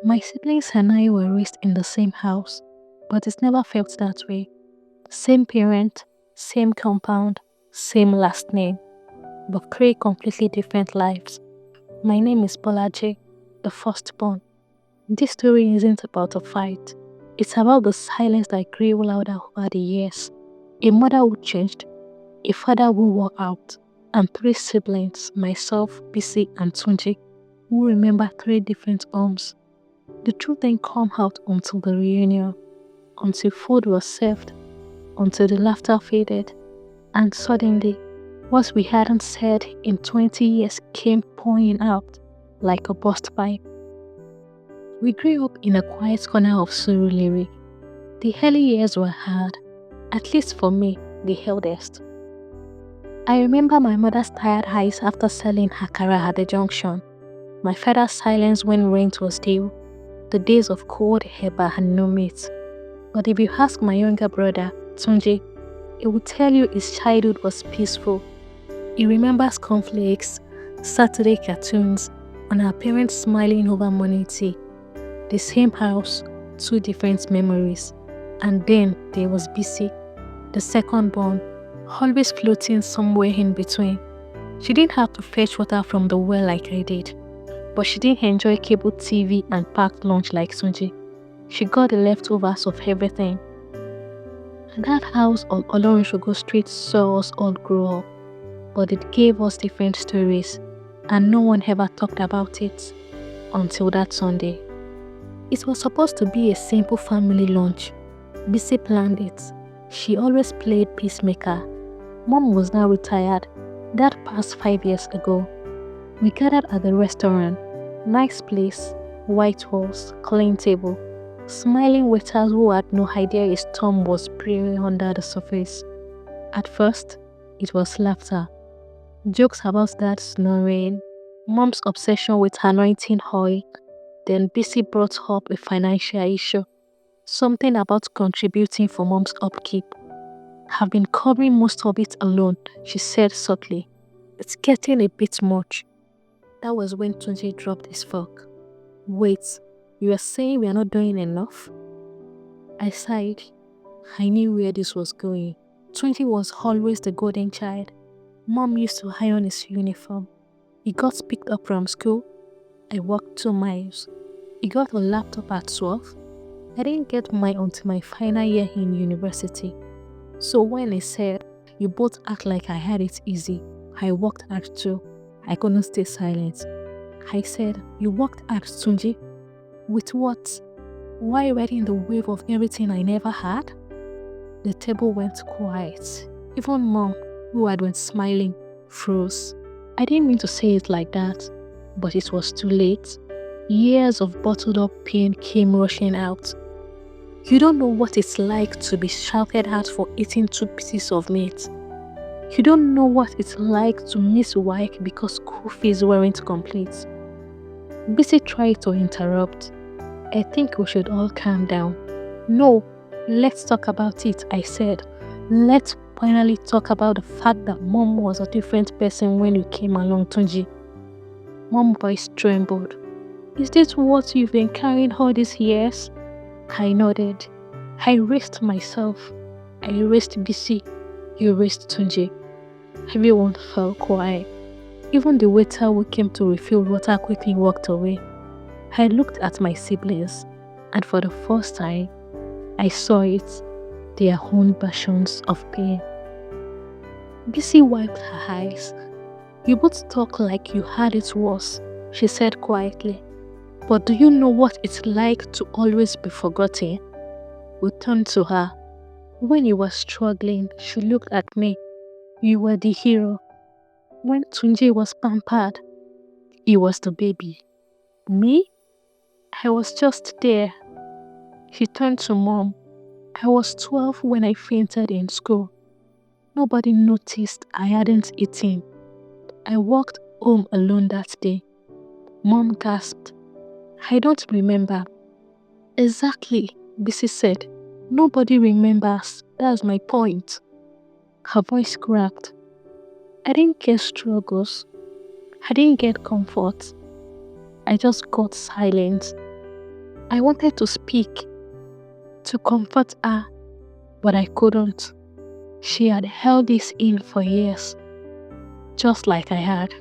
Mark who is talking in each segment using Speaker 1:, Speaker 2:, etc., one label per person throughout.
Speaker 1: My siblings and I were raised in the same house, but it never felt that way. Same parent, same compound, same last name, but three completely different lives. My name is Bolaji, the firstborn. This story isn't about a fight. It's about the silence that grew louder over the years. A mother who changed, a father who wore out, and three siblings, myself, Bisi, and Tunji, who remember three different homes. The truth didn't come out until the reunion, until food was served, until the laughter faded, and suddenly, what we hadn't said in 20 years came pouring out like a burst pipe. We grew up in a quiet corner of Surulere. The early years were hard, at least for me, the eldest. I remember my mother's tired eyes after selling akara at the junction, my father's silence when rent was due, the days of cold heba and no meat. But if you ask my younger brother, Tunji, he will tell you his childhood was peaceful. He remembers cornflakes, Saturday cartoons, and our parents smiling over morning tea. The same house, two different memories. And then there was Bisi, the second born, always floating somewhere in between. She didn't have to fetch water from the well like I did, but she didn't enjoy cable TV and packed lunch like Sunji. She got the leftovers of everything. And that house on Olorunshogo Street saw us all grow up, but it gave us different stories, and no one ever talked about it until that Sunday. It was supposed to be a simple family lunch. Bisi planned it. She always played peacemaker. Mom was now retired. That passed 5 years ago. We gathered at the restaurant. Nice place, white walls, clean table, smiling waiters who had no idea a storm was brewing under the surface. At first, it was laughter. Jokes about dad snoring, mom's obsession with anointing oil. Then Bisi brought up a financial issue. Something about contributing for mom's upkeep. I've been covering most of it alone, she said subtly. It's getting a bit much. That was when Tunji dropped his fork. Wait, you are saying we are not doing enough? I sighed. I knew where this was going. Tunji was always the golden child. Mom used to iron his uniform. He got picked up from school. I walked 2 miles. He got a laptop at 12. I didn't get mine until my final year in university. So when he said, you both act like I had it easy, I worked hard too. I couldn't stay silent. I said, you worked hard, Tunji? With what? Why riding the wave of everything I never had? The table went quiet. Even Mom, who had been smiling, froze. I didn't mean to say it like that, but it was too late. Years of bottled up pain came rushing out. You don't know what it's like to be shouted at for eating 2 pieces of meat. You don't know what it's like to miss work because school fees weren't complete. Bisi tried to interrupt. I think we should all calm down. No, let's talk about it, I said. Let's finally talk about the fact that Mom was a different person when you came along, Tunji. Mom's voice trembled. Is this what you've been carrying all these years? I nodded. I raised myself. I raised Bisi. You raised Tunji. Everyone fell quiet. Even the waiter who came to refill water quickly walked away. I looked at my siblings, and for the first time, I saw it, their own versions of pain. Bisi wiped her eyes. You both talk like you had it worse, she said quietly. But do you know what it's like to always be forgotten? We turned to her. When you were struggling, she looked at me. You were the hero. When Tunji was pampered, he was the baby. Me? I was just there. She turned to Mom. I was 12 when I fainted in school. Nobody noticed I hadn't eaten. I walked home alone that day. Mom gasped. I don't remember. Exactly, Bisi said. Nobody remembers. That's my point. Her voice cracked. I didn't get struggles. I didn't get comfort. I just got silence. I wanted to speak, to comfort her, but I couldn't. She had held this in for years, just like I had.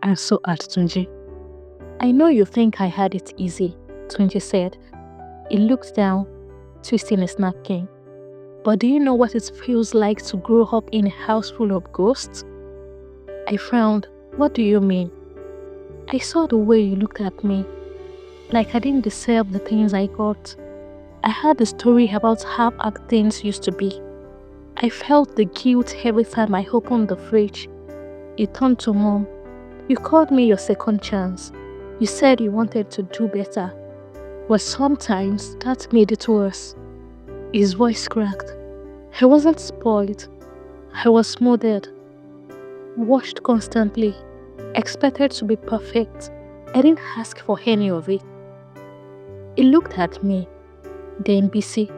Speaker 1: And so had Tunji. I know you think I had it easy, Tunji said. He looked down, twisting his napkin. But do you know what it feels like to grow up in a house full of ghosts? I frowned. What do you mean? I saw the way you looked at me, like I didn't deserve the things I got. I heard the story about how things used to be. I felt the guilt every time I opened the fridge. He turned to Mom. You called me your second chance. You said you wanted to do better. But sometimes that made it worse. His voice cracked. I wasn't spoiled. I was smothered, washed constantly, expected to be perfect. I didn't ask for any of it. He looked at me, then busy.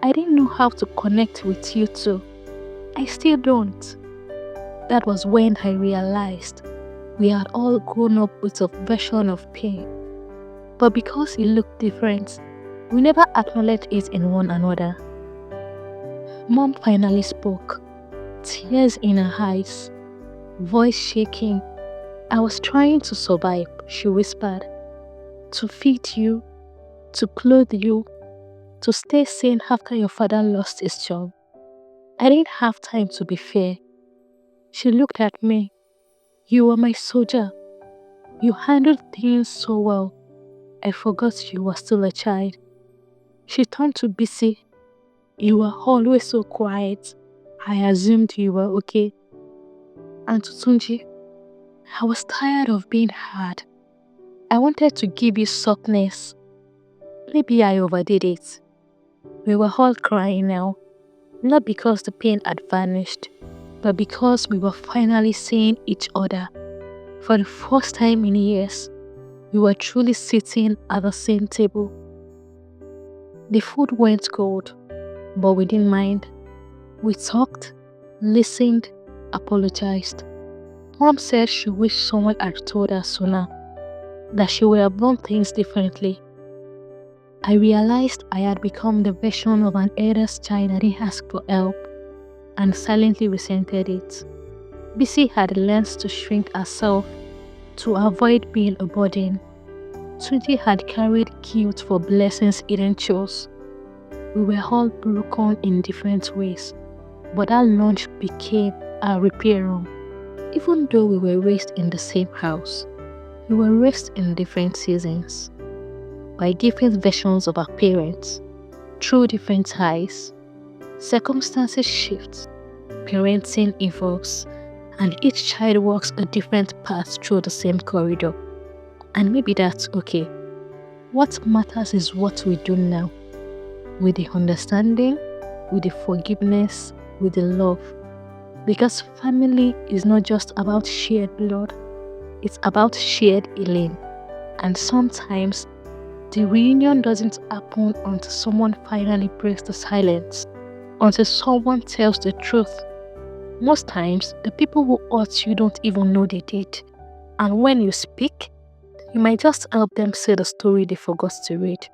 Speaker 1: I didn't know how to connect with you two. I still don't. That was when I realized we had all grown up with a version of pain. But because he looked different, we never acknowledged it in one another. Mom finally spoke, tears in her eyes, voice shaking. I was trying to survive, she whispered. To feed you, to clothe you, to stay sane after your father lost his job. I didn't have time to be fair. She looked at me. You were my soldier. You handled things so well. I forgot you were still a child. She turned to Bisi. You were always so quiet. I assumed you were okay. And to Tunji, I was tired of being hard. I wanted to give you softness. Maybe I overdid it. We were all crying now, not because the pain had vanished, but because we were finally seeing each other. For the first time in years, we were truly sitting at the same table. The food went cold, but we didn't mind. We talked, listened, apologized. Mom said she wished someone had told her sooner, that she would have done things differently. I realized I had become the version of an elder's child that didn't ask for help, and silently resented it. Bisi had learned to shrink herself to avoid being a burden. Tunji had carried guilt for blessings he didn't choose. We were all broken in different ways, but that lunch became our repair room. Even though we were raised in the same house, we were raised in different seasons, by different versions of our parents, through different eyes. Circumstances shift, parenting evolves, and each child walks a different path through the same corridor. And maybe that's okay. What matters is what we do now, with the understanding, with the forgiveness, with the love. Because family is not just about shared blood, it's about shared healing. And sometimes the reunion doesn't happen until someone finally breaks the silence, until someone tells the truth. Most times, the people who hurt you don't even know they did. And when you speak, you might just help them say the story they forgot to read.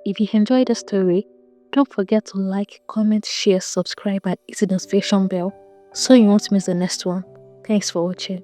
Speaker 1: If you enjoyed the story, don't forget to like, comment, share, subscribe, and hit the notification bell so you won't miss the next one. Thanks for watching.